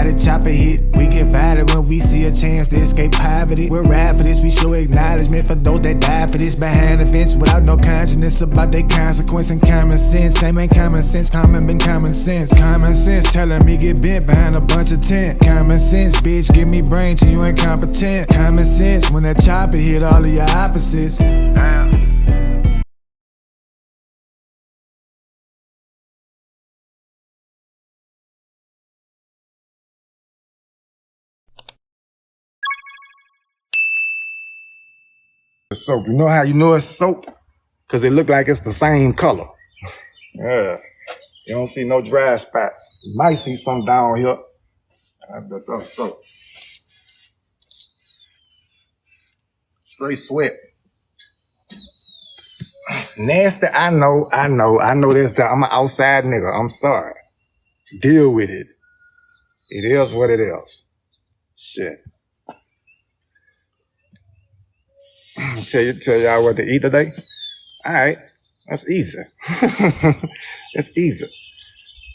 the chopper hit. We get violent when we see a chance to escape poverty. We're rap for this, we show acknowledgement for those that die for this. Behind the fence without no consciousness about their consequence and common sense. Same ain't common sense, common been common sense. Common sense telling me get bent behind a bunch of tent. Common sense, bitch, give me brain till you incompetent. Common sense when that chopper hit all of your opposites. Damn. Soap. You know how you know it's soap? Because it look like it's the same color. Yeah. You don't see no dry spots. You might see some down here. But that's soap. Straight sweat. Nasty, I know this. I'm an outside nigga. I'm sorry. Deal with it. It is what it is. Shit. Tell y'all what to eat today? Alright, that's easy. That's easy.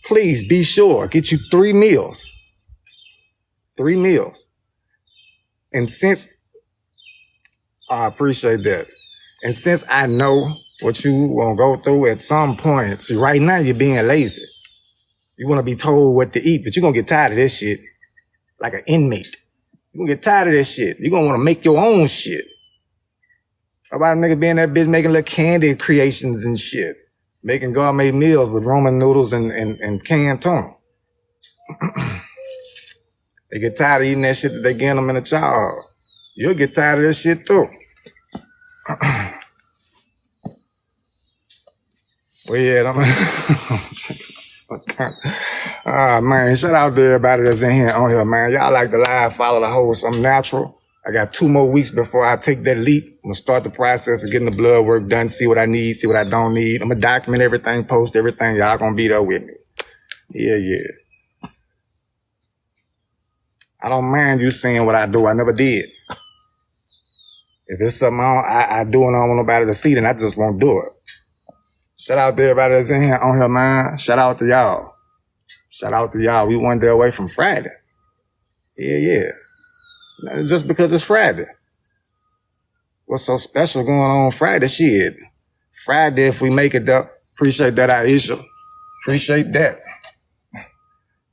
Please be sure, get you 3 meals. 3 meals. And since, I appreciate that. And since I know what you gonna go through at some point, see right now you're being lazy. You wanna be told what to eat, but you're gonna get tired of this shit. Like an inmate. You're gonna get tired of this shit. You're gonna wanna make your own shit. About a nigga being that bitch making little candy creations and shit. Making gourmet meals with Roman noodles and canned tuna. They get tired of eating that shit that they getting them in a child. You'll get tired of this shit too. Well, yeah, man, shout out to everybody that's in here on here, man. Y'all like to live, follow the host. I'm natural. I got 2 more weeks before I take that leap. I'm gonna start the process of getting the blood work done, see what I need, see what I don't need. I'm gonna document everything, post everything. Y'all gonna be there with me. Yeah. I don't mind you seeing what I do. I never did. If it's something I do and I don't want nobody to see, then I just won't do it. Shout out to everybody that's in here on here, man. Shout out to y'all. Shout out to y'all. We 1 day away from Friday. Yeah. Just because it's Friday. What's so special going on Friday? Shit. Friday, if we make it up, appreciate that, Aisha. Appreciate that.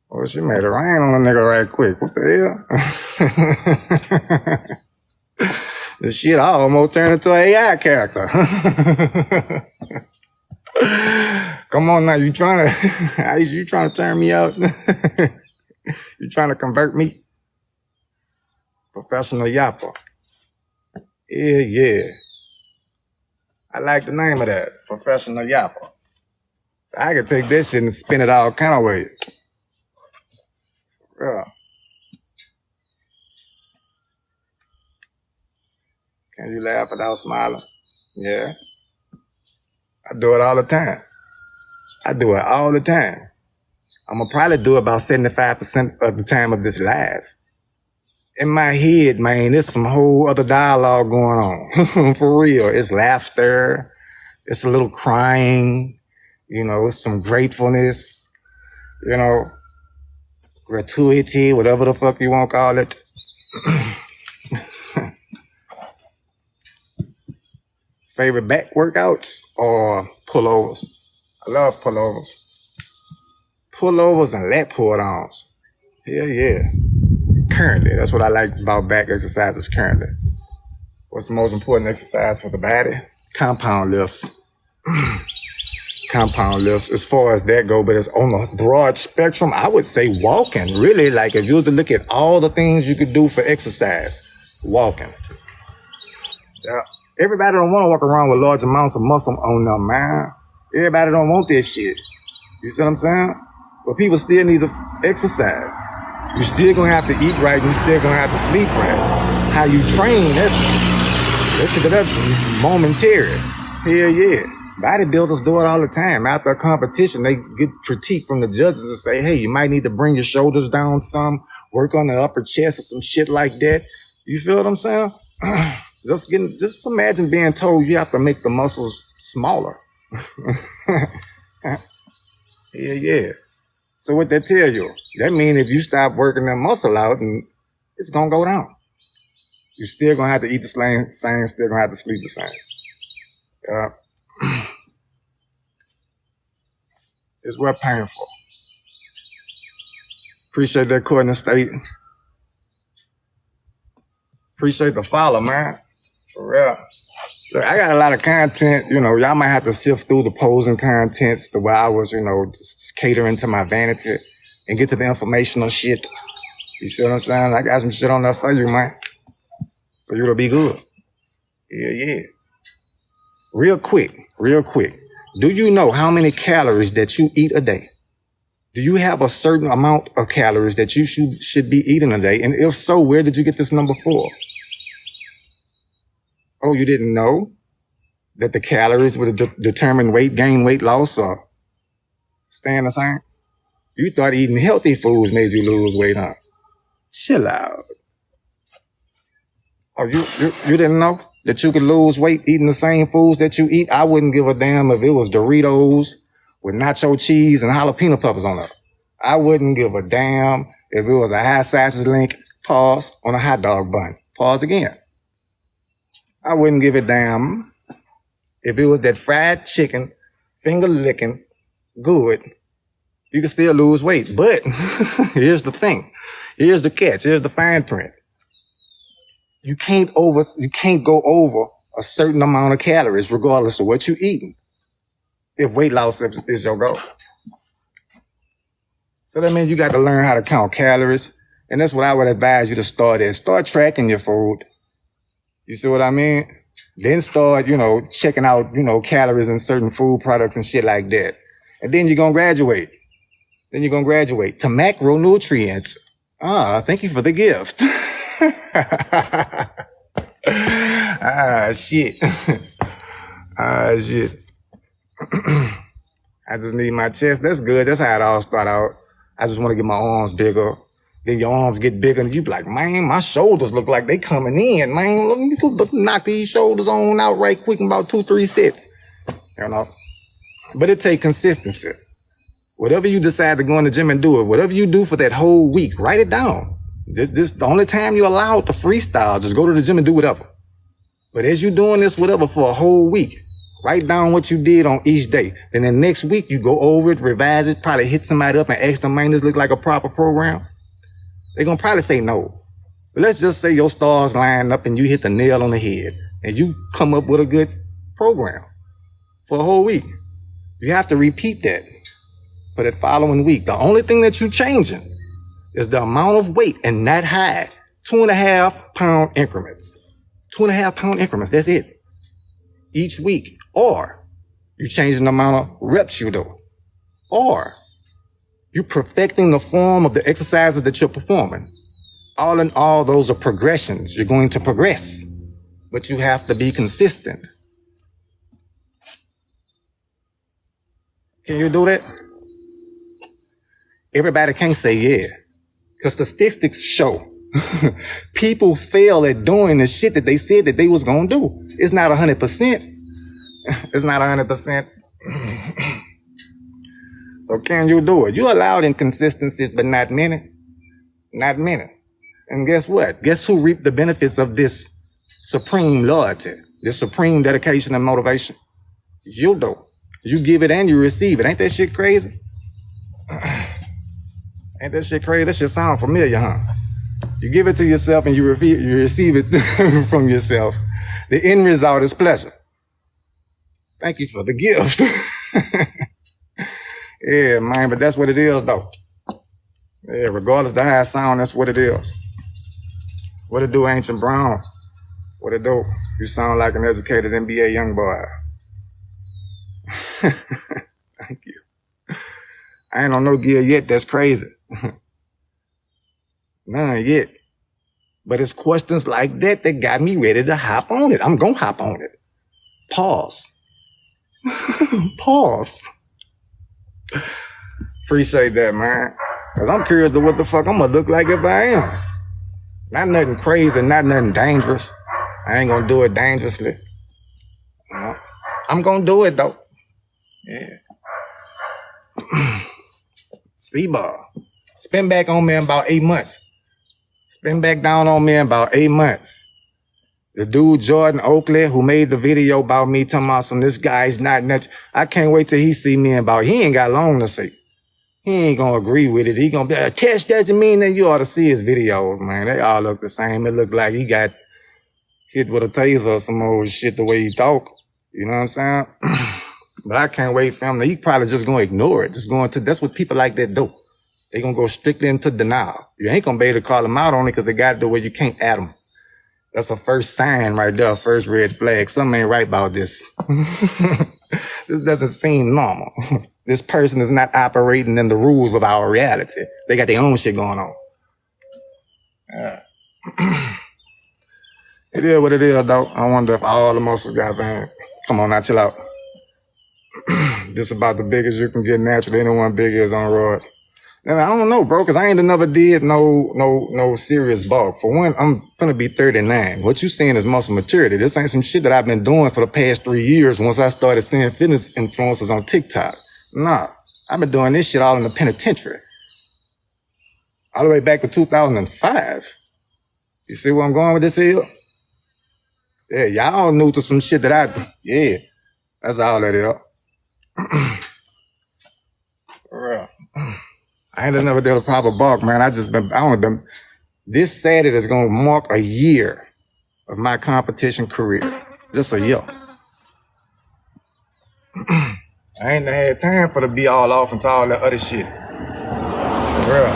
Oh, she made it rain on a nigga right quick. What the hell? This shit almost turned into an AI character. Come on now, you trying to turn me out? You trying to convert me? Professional yapper. Yeah. I like the name of that. Professional yapper. So I could take this shit and spin it all kind of ways. Yeah. Can you laugh without smiling? Yeah. I do it all the time. I'm gonna probably do it about 75% of the time of this live. In my head, man, there's some whole other dialogue going on. For real. It's laughter. It's a little crying. You know, some gratefulness. You know, gratuity, whatever the fuck you want to call it. Favorite back workouts or pullovers? I love pullovers. Pullovers and lat pull-downs. Yeah. Currently, that's what I like about back exercises currently. What's the most important exercise for the body? Compound lifts. Compound lifts, as far as that go, but it's on a broad spectrum. I would say walking, really. Like if you were to look at all the things you could do for exercise, walking. Yeah. Everybody don't want to walk around with large amounts of muscle on them, man. Everybody don't want this shit. You see what I'm saying? But people still need to exercise. You still gonna have to eat right. You still gonna have to sleep right. How you train, that's momentary. Hell yeah. Bodybuilders do it all the time. After a competition, they get critique from the judges and say, hey, you might need to bring your shoulders down some, work on the upper chest or some shit like that. You feel what I'm saying? Just imagine being told you have to make the muscles smaller. Yeah. So what that tell you? That mean if you stop working that muscle out, and it's gonna go down. You still gonna have to eat the same, still gonna have to sleep the same. It's real painful. Appreciate that Courtney State. Appreciate the follow, man. For real. Look, I got a lot of content, y'all might have to sift through the posing contents the way I was, just catering to my vanity and get to the informational shit. You see what I'm saying? I got some shit on there for you, man. For you to be good. Yeah. Real quick. Do you know how many calories that you eat a day? Do you have a certain amount of calories that you should be eating a day? And if so, where did you get this number for? Oh, you didn't know that the calories would determine weight gain, weight loss, or staying the same? You thought eating healthy foods made you lose weight, huh? Chill out. Oh, you didn't know that you could lose weight eating the same foods that you eat? I wouldn't give a damn if it was Doritos with nacho cheese and jalapeno peppers on it. I wouldn't give a damn if it was a high sausage link, pause, on a hot dog bun. Pause again. I wouldn't give a damn if it was that fried chicken, finger licking, good. You can still lose weight. But here's the thing. Here's the catch. Here's the fine print. You can't go over a certain amount of calories regardless of what you're eating if weight loss is your goal. So that means you got to learn how to count calories. And that's what I would advise you to start at. Start tracking your food. You see what I mean? Then start, checking out, calories in certain food products and shit like that. And then you're going to graduate. To macronutrients. Thank you for the gift. Shit. Shit. I just need my chest. That's good. That's how it all start out. I just want to get my arms bigger. Then your arms get bigger and you be like, man, my shoulders look like they coming in, man. Let me knock these shoulders on out right quick in about 2-3 sets. But it take consistency. Whatever you decide to go in the gym and do it, whatever you do for that whole week, write it down. This the only time you're allowed to freestyle. Just go to the gym and do whatever. But as you doing this whatever for a whole week, write down what you did on each day. And then next week you go over it, revise it, probably hit somebody up and ask them, man, this look like a proper program. They're going to probably say no. But let's just say your stars line up and you hit the nail on the head and you come up with a good program for a whole week. You have to repeat that for that following week. The only thing that you're changing is the amount of weight and not high. 2.5 pound increments. 2.5 pound increments. That's it. Each week. Or you're changing the amount of reps you do. Or you're perfecting the form of the exercises that you're performing. All in all, those are progressions. You're going to progress, but you have to be consistent. Can you do that? Everybody can't say yeah, because the statistics show people fail at doing the shit that they said that they was going to do. It's not 100%. It's not 100%. So can you do it? You allowed inconsistencies, but not many. Not many. And guess what? Guess who reaped the benefits of this supreme loyalty, this supreme dedication and motivation? You do. You give it and you receive it. Ain't that shit crazy? Ain't that shit crazy? That shit sound familiar, huh? You give it to yourself and you receive it from yourself. The end result is pleasure. Thank you for the gift. Yeah, man, but that's what it is, though. Yeah, regardless of how it sound, that's what it is. What it do, Ancient Brown? What it do? You sound like an educated NBA young boy. Thank you. I ain't on no gear yet. That's crazy. None yet. But it's questions like that that got me ready to hop on it. I'm gonna hop on it. Pause. Pause. Appreciate that, man. Because I'm curious to what the fuck I'm going to look like if I am. Not nothing crazy, not nothing dangerous. I ain't going to do it dangerously. I'm going to do it, though. Yeah. C-Bar. Spin back on me in about 8 months. Spin back down on me in about 8 months. The dude, Jordan Oakley, who made the video about me talking about this guy's not nuts. I can't wait till he see me in about, he ain't got long to say. He ain't gonna agree with it. He gonna be like, Test doesn't mean that you ought to see his videos, man. They all look the same. It look like he got hit with a taser or some old shit the way he talk. You know what I'm saying? But I can't wait for him. He probably just gonna ignore it. Just going to, that's what people like that do. They gonna go strictly into denial. You ain't gonna be able to call them out on it because they got it the way you can't add them. That's a first sign right there, first red flag. Something ain't right about this. This doesn't seem normal. This person is not operating in the rules of our reality. They got their own shit going on. It is what it is, though. I wonder if all the muscles got banned. Come on now, chill out. This about the biggest you can get naturally. Anyone bigger is on roids. Now, I don't know, bro, because I ain't never did no serious bulk. For one, I'm gonna be 39. What you seeing is muscle maturity. This ain't some shit that I've been doing for the past 3 years once I started seeing fitness influencers on TikTok. Nah, I've been doing this shit all in the penitentiary. All the way back to 2005. You see where I'm going with this here? Yeah, y'all new to some shit that yeah, that's all that is. For real. I ain't never did a proper bulk, man. This Saturday is going to mark a year of my competition career. Just a year. I ain't had time for to be all off into all that other shit. For real.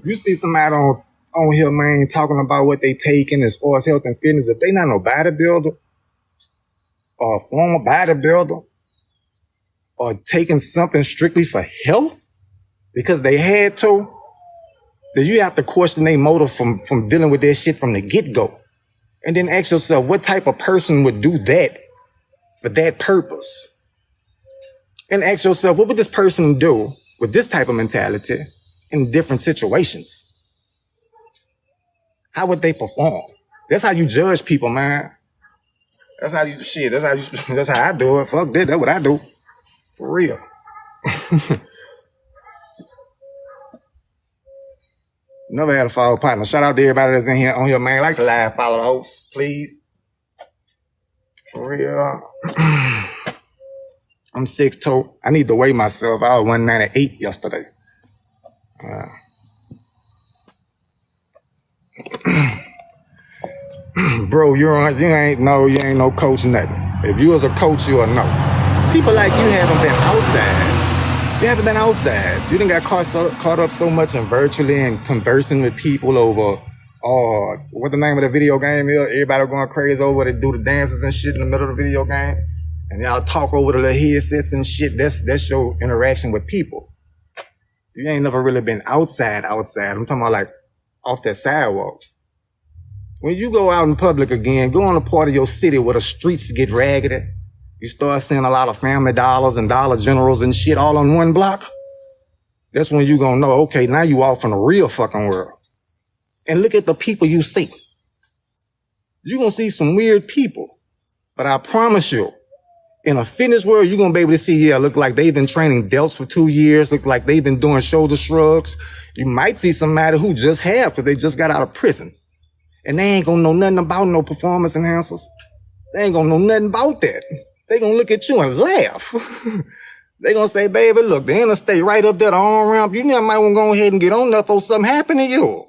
You see somebody on here, man, talking about what they taking as far as health and fitness. If they not no bodybuilder or a former bodybuilder, or taking something strictly for health because they had to, then you have to question their motive from dealing with that shit from the get-go. And then ask yourself, what type of person would do that for that purpose? And ask yourself, what would this person do with this type of mentality in different situations? How would they perform? That's how you judge people, man. That's how I do it. Fuck that, that's what I do. For real. Never had a follow partner. Shout out to everybody that's in here on here, man. Like to live follow the host, please. For real. I'm 6'2". I need to weigh myself. I was 198 yesterday. Bro, you ain't no coach nothing. If you was a coach, you'll know. People like you haven't been outside. You haven't been outside. You done got caught up so much in virtually and conversing with people over, what the name of the video game is. Everybody going crazy over they do the dances and shit in the middle of the video game. And y'all talk over the little headsets and shit. That's your interaction with people. You ain't never really been outside. I'm talking about like off that sidewalk. When you go out in public again, go on a part of your city where the streets get raggedy. You start seeing a lot of Family Dollars and Dollar Generals and shit all on one block. That's when you gonna know, okay, now you off in the real fucking world. And look at the people you see. You gonna see some weird people. But I promise you, in a fitness world, you're gonna be able to see, look like they've been training delts for 2 years, look like they've been doing shoulder shrugs. You might see somebody who just have, because they just got out of prison. And they ain't gonna know nothing about no performance enhancers. They ain't gonna know nothing about that. They gonna look at you and laugh. They gonna say, baby, look, the interstate right up there, the on-ramp, you might want to go ahead and get on there before something happen to you.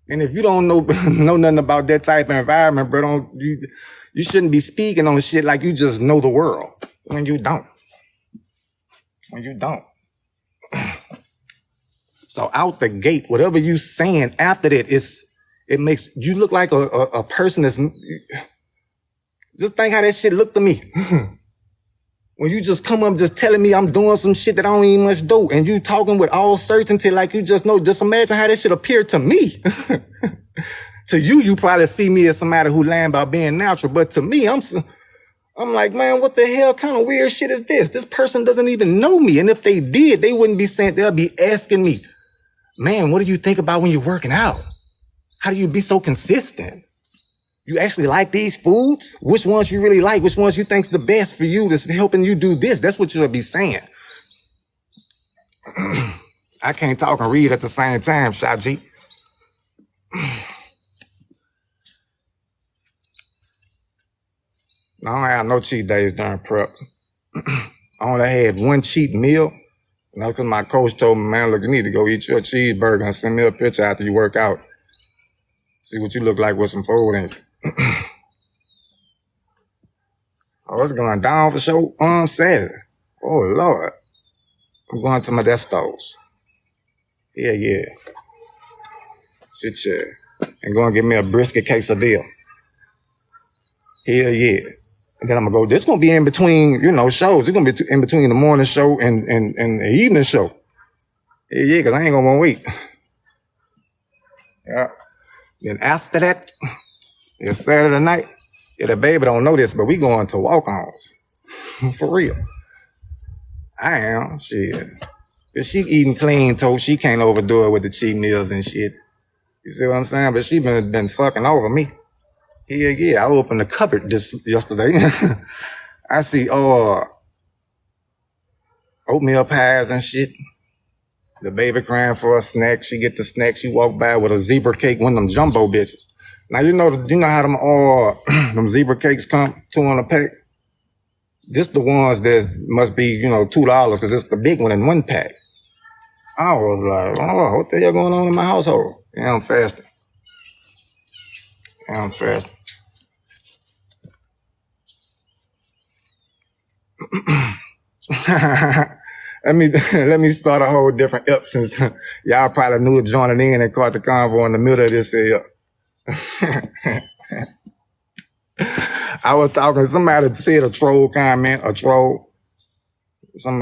And if you don't know nothing about that type of environment, bro, you shouldn't be speaking on shit like you just know the world. When you don't. So out the gate, whatever you saying after that, it makes you look like a person that's, just think how that shit looked to me. When you just come up just telling me I'm doing some shit that I don't even much do, and you talking with all certainty like you just know, just imagine how that shit appeared to me. To you probably see me as somebody who lying about being natural, but to me, I'm like, man, what the hell kind of weird shit is this? This person doesn't even know me, and if they did, they wouldn't be saying, they'll be asking me, man, what do you think about when you're working out? How do you be so consistent? You actually like these foods? Which ones you really like? Which ones you think's the best for you that's helping you do this? That's what you'll be saying. I can't talk and read at the same time, Shaji. No, I don't have no cheat days during prep. I only had one cheat meal. And that's because my coach told me, man, look, you need to go eat your cheeseburger and send me a picture after you work out. See what you look like with some food in it. Oh, it's going down for sure on Saturday. Oh, Lord. I'm going to my destos. Yeah. Shit, yeah. And go and get me a brisket quesadilla. Hell yeah. And then I'm going to go, this going to be in between, shows. It's going to be in between the morning show and the evening show. Yeah, because I ain't going to want to wait. Yeah. Then after that, it's Saturday night. Yeah, the baby don't know this, but we going to walk-ons. For real. I am. Shit. Cause she eating clean toast. She can't overdo it with the cheat meals and shit. You see what I'm saying? But she been fucking over me. Yeah. I opened the cupboard yesterday. I see oatmeal pies and shit. The baby crying for a snack. She get the snack. She walk by with a zebra cake, one of them jumbo bitches. Now you know how them them zebra cakes come, 2 on a pack. This the ones that must be $2 because it's the big one in 1 pack. I was like, oh, what the hell going on in my household? Yeah, I'm fasting. Let me start a whole different up since y'all probably knew to join it in and caught the convo in the middle of this here. I was talking, somebody said a troll comment, a troll from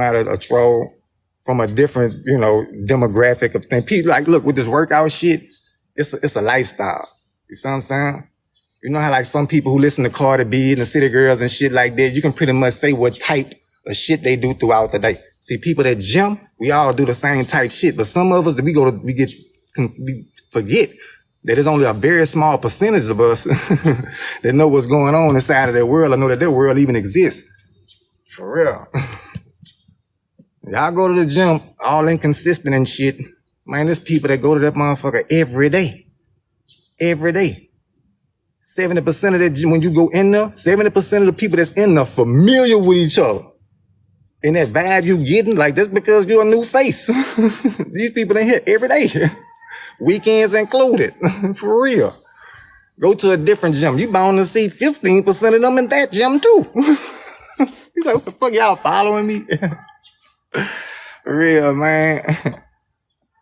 a different, demographic of things. People like, look, with this workout shit, it's a lifestyle. You see what I'm saying? You know how like some people who listen to Cardi B and the City Girls and shit like that, you can pretty much say what type of shit they do throughout the day. See, people that gym, we all do the same type shit, but some of us we forget that there's only a very small percentage of us that know what's going on inside of their world or know that their world even exists. For real. Y'all go to the gym, all inconsistent and shit. Man, there's people that go to that motherfucker every day. 70% of that gym, when you go in there, 70% of the people that's in there familiar with each other. And that vibe you getting, like that's because you're a new face. These people in here every day. Weekends included. For real. Go to a different gym. You bound to see 15% of them in that gym too. You like, what the fuck, y'all following me? For real, man.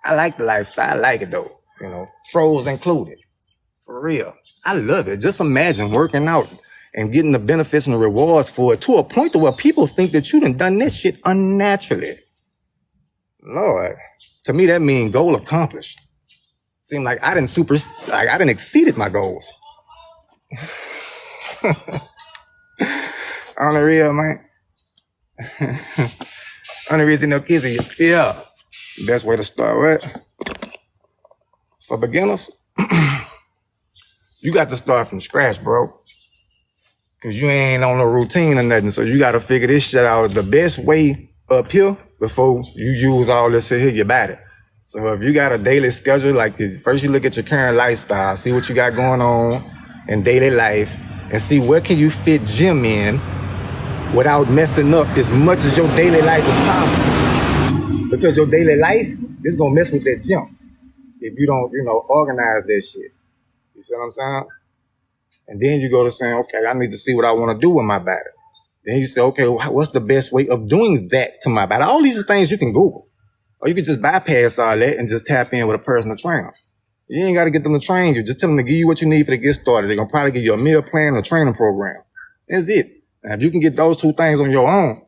I like the lifestyle. I like it though. Trolls included. For real. I love it. Just imagine working out and getting the benefits and the rewards for it to a point to where people think that you done this shit unnaturally. Lord. To me, that means goal accomplished. Seemed like I didn't exceeded my goals. On the real, man. On the reason no kids you feel. Best way to start with. For beginners, you got to start from scratch, bro. Cause you ain't on a routine or nothing. So you got to figure this shit out the best way up here before you use all this shit here, your body. So if you got a daily schedule, like first you look at your current lifestyle, see what you got going on in daily life, and see where can you fit gym in without messing up as much as your daily life is possible. Because your daily life is gonna mess with that gym if you don't, organize that shit. You see what I'm saying? And then you go to saying, okay, I need to see what I want to do with my body. Then you say, okay, what's the best way of doing that to my body? All these things you can Google. Or you can just bypass all that and just tap in with a personal trainer. You ain't got to get them to train you. Just tell them to give you what you need for to get started. They're going to probably give you a meal plan or a training program. That's it. Now, if you can get those 2 things on your own,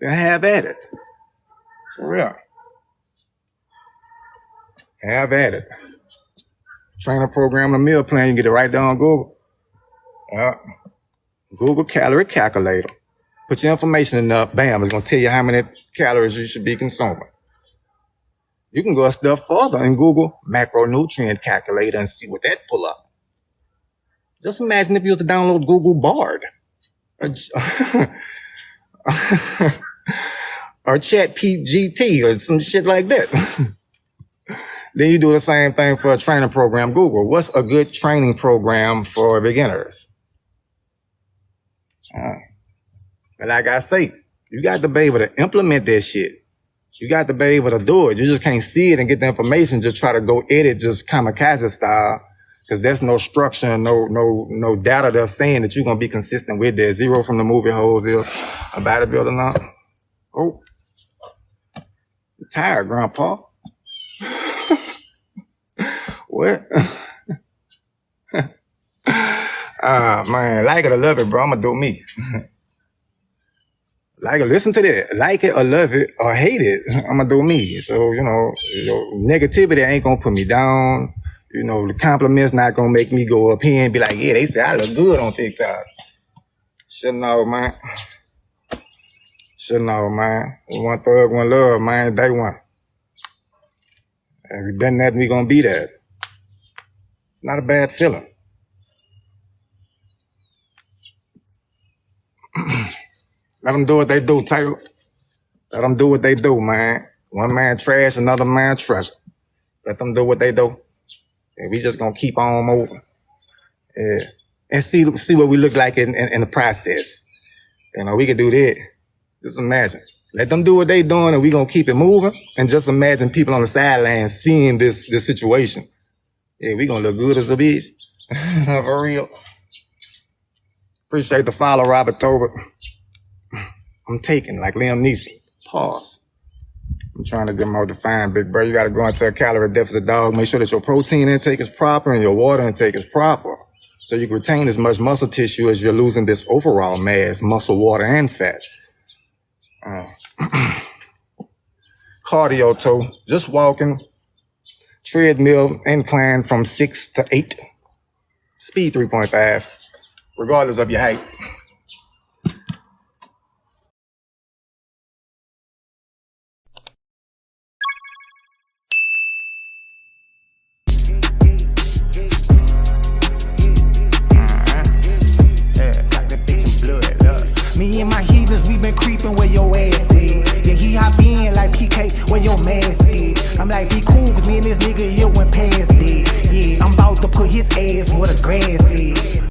then have at it. For real. Have at it. Trainer program and a meal plan, you get it right down on Google. Google calorie calculator. Put your information in there, bam, it's going to tell you how many calories you should be consuming. You can go a step further and Google macronutrient calculator and see what that pull up. Just imagine if you was to download Google Bard or, or Chat PGT or some shit like that. Then you do the same thing for a training program. Google, what's a good training program for beginners? But like I say, you got to be able to implement that shit. You got to be able to do it. You just can't see it and get the information. Just try to go edit just kamikaze style. Because there's no structure, no data that's saying that you're going to be consistent with that. Zero from the movie holes is a bodybuilder now. Oh, I'm tired, Grandpa. What? Man, like it or love it, bro. I'm going to do me. Like it, listen to that. Like it or love it or hate it, I'm going to do me. So, negativity ain't going to put me down. The compliments not going to make me go up here and be like, yeah, they say I look good on TikTok. Shouldn't know, man. One thug, one love, man. Day one. If we done that, we going to be that. It's not a bad feeling. Let them do what they do, Taylor. Let them do what they do, man. One man trash, another man treasure. Let them do what they do. And we just gonna keep on moving. Yeah. And see what we look like in the process. We can do that. Just imagine. Let them do what they doing and we gonna keep it moving. And just imagine people on the sidelines seeing this situation. Yeah, we gonna look good as a bitch. For real. Appreciate the follow, Robert Tobert. I'm taking like Liam Neeson. Pause. I'm trying to get more defined, big bro. You got to go into a calorie deficit, dog. Make sure that your protein intake is proper and your water intake is proper. So you can retain as much muscle tissue as you're losing this overall mass, muscle, water, and fat. Cardio toe, just walking. Treadmill incline from 6 to 8. Speed 3.5, regardless of your height. Me and my heathens, we been creeping where your ass is. Yeah, he hop in like PK, where your mask is. I'm like, be cool, cause me and this nigga here went past it. Yeah, I'm about to put his ass where the grass is.